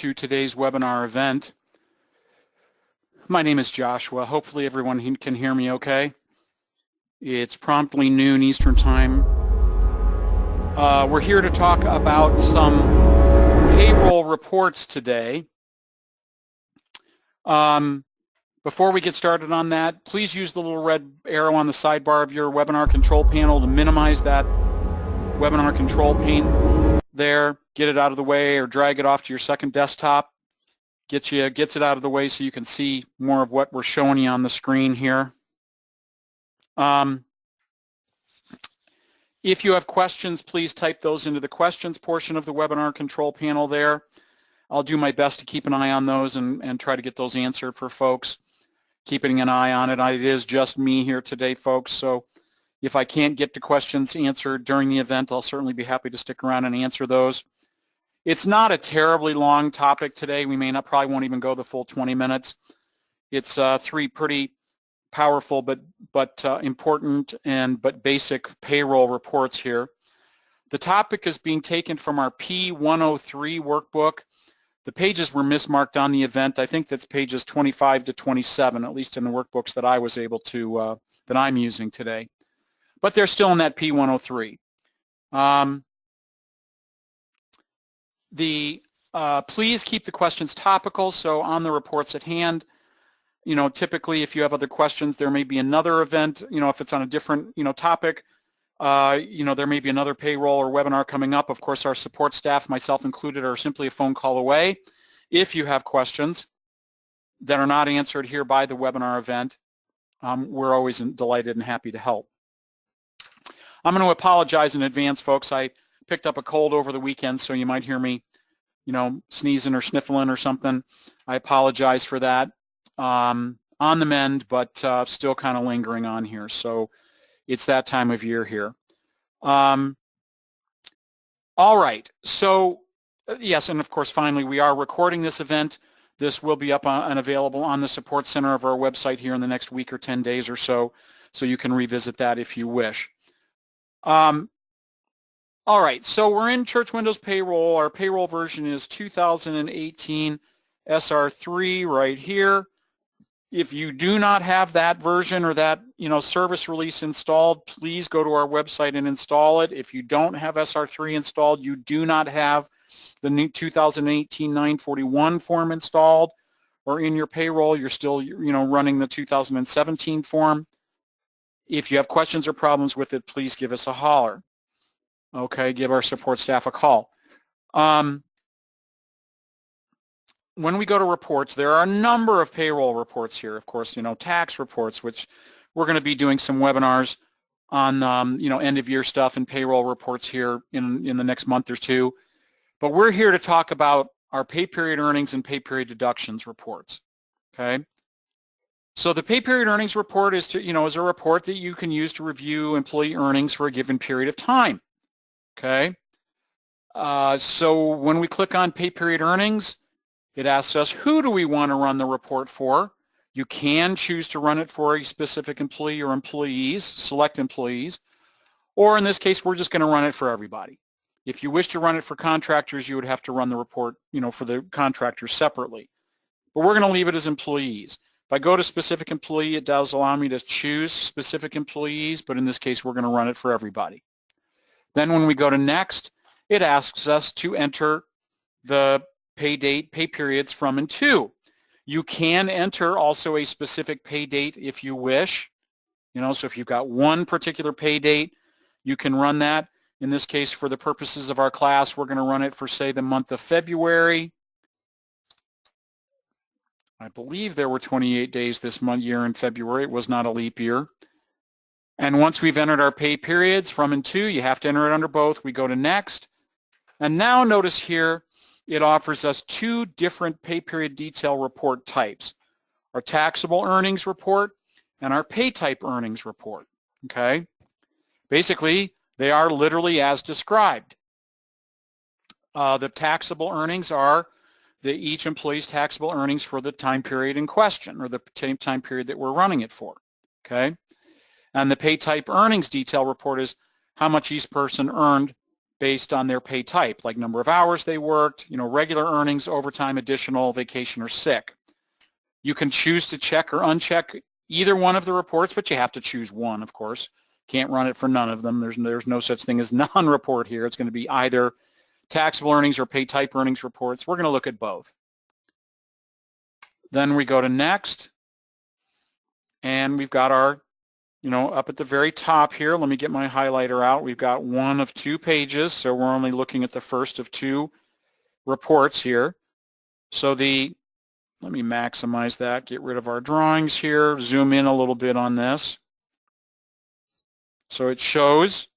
to today's webinar event. My name is Joshua. Hopefully everyone can hear me okay. It's promptly noon Eastern Time. We're here to talk about some payroll reports today. Before we get started on that, please use the little red arrow on the sidebar of your webinar control panel to minimize that webinar control pane there. Get it out of the way or drag it off to your second desktop. Gets it out of the way so you can see more of what we're showing you on the screen here. If you have questions, please type those into the questions portion of the webinar control panel there. I'll do my best to keep an eye on those and try to get those answered for folks. Keeping an eye on it. It is just me here today, folks, so if I can't get the questions answered during the event, I'll certainly be happy to stick around and answer those. It's not a terribly long topic today. We probably won't even go the full 20 minutes. It's three pretty powerful but important but basic payroll reports here. The topic is being taken from our P103 workbook. The pages were mismarked on the event. I think that's pages 25 to 27, at least in the workbooks that I was able to, that I'm using today. But they're still in that P103. Please keep the questions topical, so on the reports at hand, typically if you have other questions, there may be another event, if it's on a different, topic, there may be another payroll or webinar coming up. Of course, our support staff, myself included, are simply a phone call away. If you have questions that are not answered here by the webinar event, we're always delighted and happy to help. I'm going to apologize in advance, folks. I picked up a cold over the weekend, so you might hear me, sneezing or sniffling or something. I apologize for that. On the mend, but still kind of lingering on here. So it's that time of year here. All right. So yes, and of course, finally, we are recording this event. This will be up and available on the support center of our website here in the next week or 10 days or so you can revisit that if you wish. All right, so we're in Church Windows Payroll. Our payroll version is 2018 SR3 right here. If you do not have that version or that service release installed, please go to our website and install it. If you don't have SR3 installed, you do not have the new 2018-941 form installed or in your payroll, you're still running the 2017 form. If you have questions or problems with it, please give us a holler. Okay, give our support staff a call. When we go to reports, there are a number of payroll reports here. Of course, tax reports, which we're going to be doing some webinars on, end of year stuff and payroll reports here in the next month or two. But we're here to talk about our pay period earnings and pay period deductions reports. Okay. So the pay period earnings report is is a report that you can use to review employee earnings for a given period of time. Okay. So when we click on pay period earnings, it asks us, who do we want to run the report for? You can choose to run it for a specific employee or employees, select employees, or in this case, we're just going to run it for everybody. If you wish to run it for contractors, you would have to run the report, for the contractors separately. But we're going to leave it as employees. If I go to specific employee, it does allow me to choose specific employees, but in this case, we're going to run it for everybody. Then when we go to next, it asks us to enter the pay date, pay periods from and to. You can enter also a specific pay date if you wish. So if you've got one particular pay date, you can run that. In this case, for the purposes of our class, we're going to run it for, say, the month of February. I believe there were 28 days this year in February. It was not a leap year. And once we've entered our pay periods from and to, you have to enter it under both. We go to next. And now notice here, it offers us two different pay period detail report types, our taxable earnings report and our pay type earnings report. Okay. Basically, they are literally as described. The taxable earnings are each employee's taxable earnings for the time period in question, or the time period that we're running it for. Okay. And the pay type earnings detail report is how much each person earned based on their pay type, like number of hours they worked, regular earnings, overtime, additional, vacation, or sick. You can choose to check or uncheck either one of the reports, but you have to choose one, of course. Can't run it for none of them. There's no such thing as non-report here. It's going to be either taxable earnings or pay type earnings reports. We're going to look at both. Then we go to next, and we've got our, up at the very top here, let me get my highlighter out. We've got one of two pages, so we're only looking at the first of two reports here. So let me maximize that, get rid of our drawings here, zoom in a little bit on this. So it shows,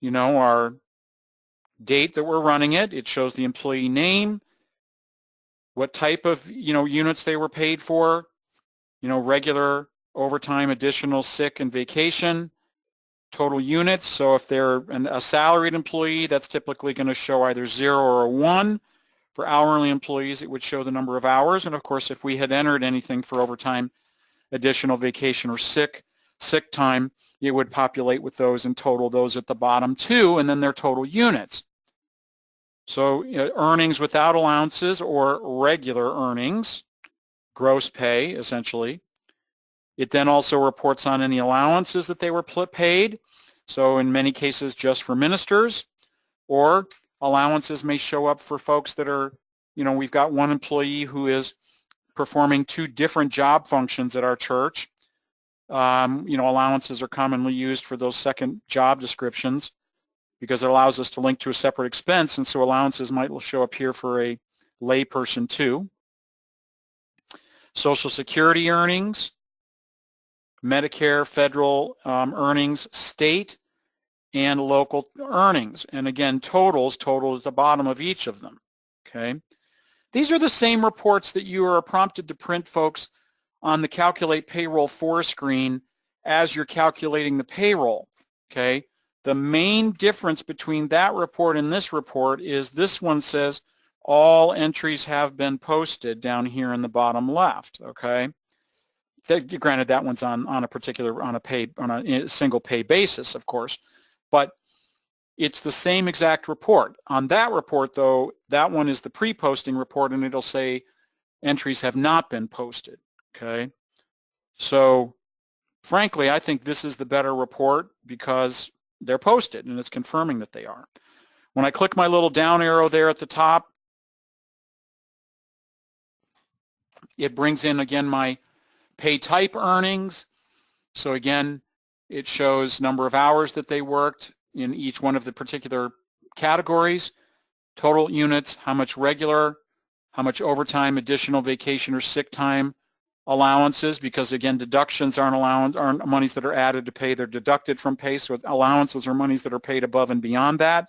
our date that we're running it. It shows the employee name, what type of, units they were paid for, regular, overtime, additional, sick, and vacation, total units. So if they're a salaried employee, that's typically going to show either 0 or a 1. For hourly employees, it would show the number of hours. And of course, if we had entered anything for overtime, additional, vacation, or sick time, it would populate with those and total those at the bottom too, and then their total units. So earnings without allowances or regular earnings, gross pay essentially. It then also reports on any allowances that they were paid. So in many cases just for ministers, or allowances may show up for folks that are, we've got one employee who is performing 2 different job functions at our church. Allowances are commonly used for those second job descriptions because it allows us to link to a separate expense, and so allowances might show up here for a lay person too. Social Security earnings, Medicare, federal earnings, state and local earnings, and again total at the bottom of each of them. Okay, these are the same reports that you are prompted to print, folks, on the Calculate Payroll 4 screen as you're calculating the payroll. Okay, the main difference between that report and this report is this one says all entries have been posted down here in the bottom left. Okay, granted that one's on a single pay basis, of course, but it's the same exact report. On that report, though, that one is the pre-posting report, and it'll say entries have not been posted. Okay, so frankly, I think this is the better report because they're posted and it's confirming that they are. When I click my little down arrow there at the top, it brings in again my pay type earnings. So again, it shows number of hours that they worked in each one of the particular categories, total units, how much regular, how much overtime, additional, vacation, or sick time allowances, because again, deductions aren't monies that are added to pay, they're deducted from pay, so allowances are monies that are paid above and beyond that,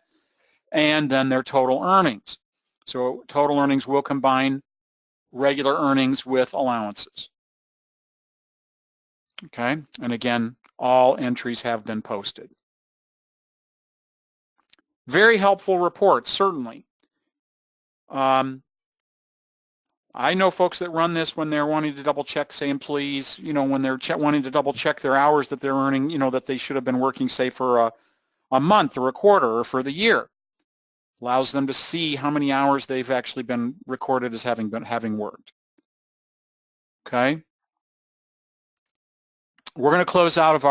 and then their total earnings. So total earnings will combine regular earnings with allowances. Okay, and again, all entries have been posted. Very helpful report, certainly. I know folks that run this when they're wanting to double check, say, employees, when they're wanting to double check their hours that they're earning, that they should have been working, say, for a month or a quarter or for the year. Allows them to see how many hours they've actually been recorded as having worked. Okay. We're going to close out of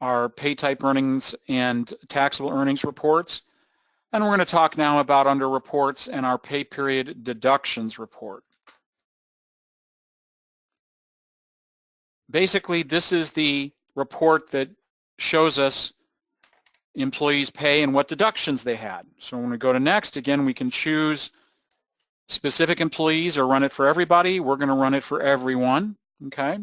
our pay type earnings and taxable earnings reports. And we're going to talk now about under reports and our pay period deductions report. Basically, this is the report that shows us employees' pay and what deductions they had. So when we go to next, again, we can choose specific employees or run it for everybody. We're going to run it for everyone. Okay.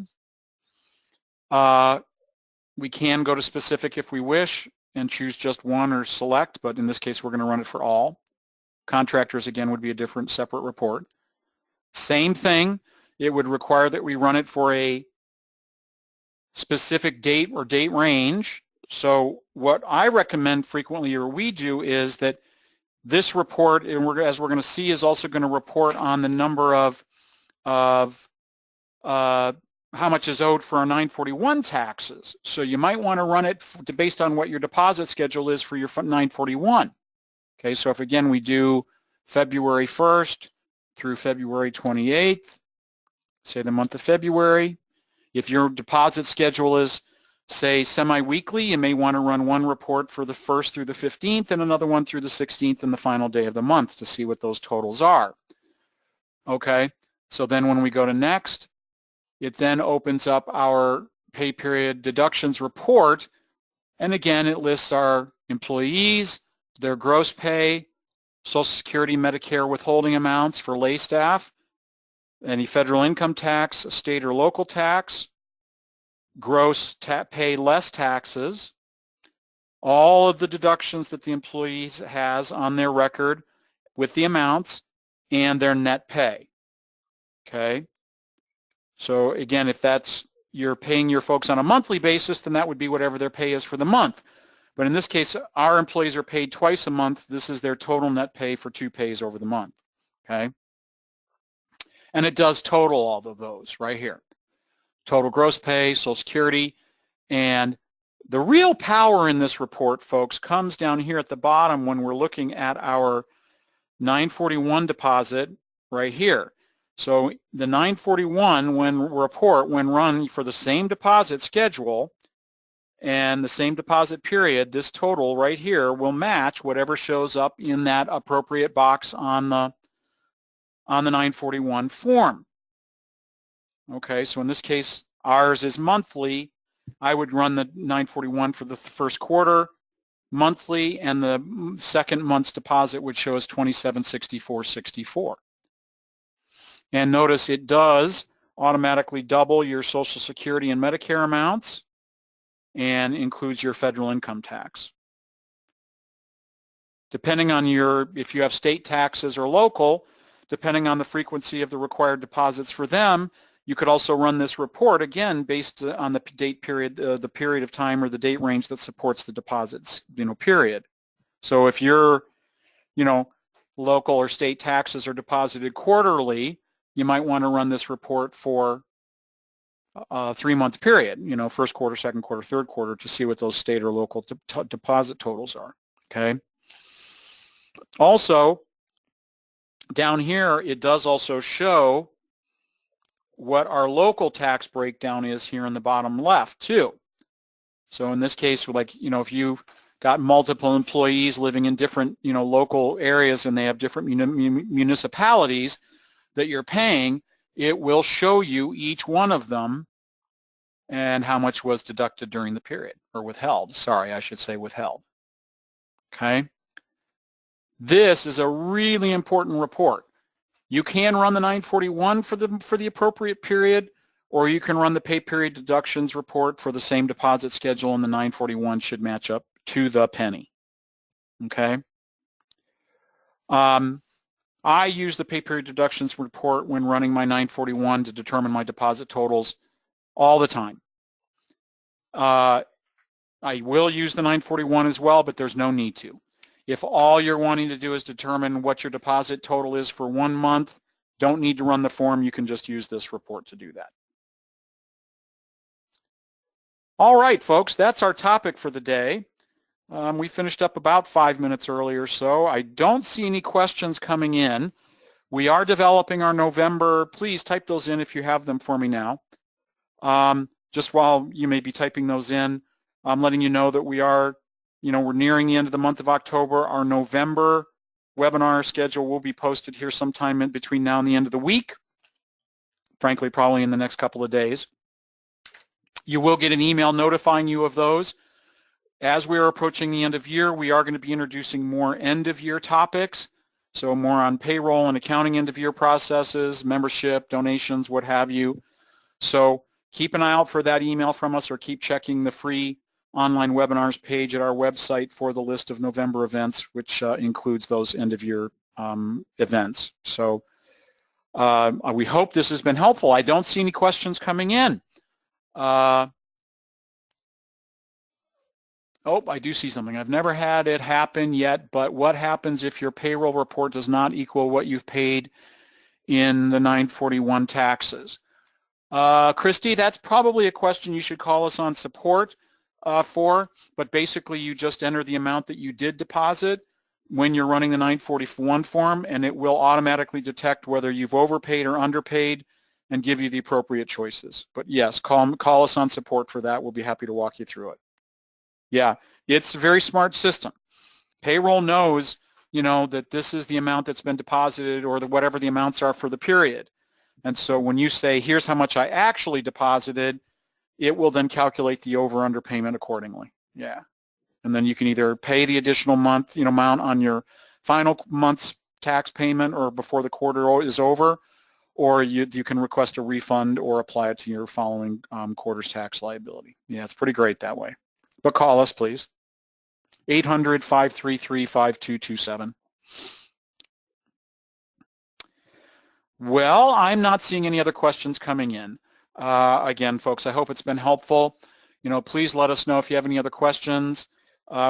We can go to specific if we wish and choose just one or select, but in this case we're going to run it for all. Contractors, again, would be a different separate report. Same thing, it would require that we run it for a specific date or date range. So what I recommend frequently, or we do, is that this report, and as we're going to see, is also going to report on the number of how much is owed for our 941 taxes. So you might want to run it based on what your deposit schedule is for your 941. Okay, so if again we do February 1st through February 28th, say the month of February, if your deposit schedule is, say, semi-weekly, you may want to run one report for the 1st through the 15th and another one through the 16th and the final day of the month to see what those totals are. Okay, so then when we go to next, it then opens up our pay period deductions report, and again it lists our employees, their gross pay, Social Security, Medicare withholding amounts for lay staff, any federal income tax, state or local tax, gross pay less taxes, all of the deductions that the employee has on their record with the amounts, and their net pay. Okay, so again, if you're paying your folks on a monthly basis, then that would be whatever their pay is for the month. But in this case, our employees are paid twice a month. This is their total net pay for 2 pays over the month. Okay, and it does total all of those right here. Total gross pay, Social Security, and the real power in this report, folks, comes down here at the bottom when we're looking at our 941 deposit right here. So the 941 when run for the same deposit schedule and the same deposit period, this total right here will match whatever shows up in that appropriate box on the 941 form. Okay, so in this case, ours is monthly. I would run the 941 for the first quarter monthly, and the second month's deposit would show as $2764.64. And notice it does automatically double your Social Security and Medicare amounts and includes your federal income tax. Depending on if you have state taxes or local, depending on the frequency of the required deposits for them, you could also run this report, again, based on the date period, the period of time or the date range that supports the deposits, period. So if your, local or state taxes are deposited quarterly, you might want to run this report for a 3-month period, first quarter, second quarter, third quarter, to see what those state or local deposit totals are, okay? Also, down here, it does also show what our local tax breakdown is here in the bottom left too. So in this case, like, if you've got multiple employees living in different, local areas and they have different municipalities that you're paying, it will show you each one of them and how much was deducted during the period, or withheld. Sorry, I should say withheld. Okay. This is a really important report. You can run the 941 for the appropriate period, or you can run the pay period deductions report for the same deposit schedule, and the 941 should match up to the penny. Okay. I use the pay period deductions report when running my 941 to determine my deposit totals all the time. I will use the 941 as well, but there's no need to. If all you're wanting to do is determine what your deposit total is for 1 month, don't need to run the form. You can just use this report to do that. All right, folks, that's our topic for the day. We finished up about 5 minutes earlier, so I don't see any questions coming in. We are developing our November. Please type those in if you have them for me now. Just while you may be typing those in, I'm letting you know that we are, we're nearing the end of the month of October. Our November webinar schedule will be posted here sometime in between now and the end of the week. Frankly, probably in the next couple of days. You will get an email notifying you of those. As we are approaching the end of year, we are going to be introducing more end-of-year topics, so more on payroll and accounting end-of-year processes, membership, donations, what have you. So keep an eye out for that email from us, or keep checking the free online webinars page at our website for the list of November events, which includes those end-of-year events. So we hope this has been helpful. I don't see any questions coming in. Oh, I do see something. I've never had it happen yet, but what happens if your payroll report does not equal what you've paid in the 941 taxes? Christy, that's probably a question you should call us on support for, but basically you just enter the amount that you did deposit when you're running the 941 form, and it will automatically detect whether you've overpaid or underpaid and give you the appropriate choices. But yes, call us on support for that. We'll be happy to walk you through it. Yeah, it's a very smart system. Payroll knows, that this is the amount that's been deposited or whatever the amounts are for the period. And so when you say, here's how much I actually deposited, it will then calculate the over-under payment accordingly. Yeah. And then you can either pay the additional month, amount on your final month's tax payment or before the quarter is over, or you can request a refund or apply it to your following quarter's tax liability. Yeah, it's pretty great that way. But call us, please. 800-533-5227. Well, I'm not seeing any other questions coming in. Again, folks, I hope it's been helpful. Please let us know if you have any other questions.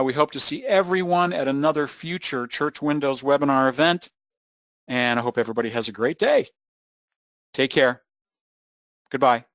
We hope to see everyone at another future Church Windows webinar event, and I hope everybody has a great day. Take care. Goodbye.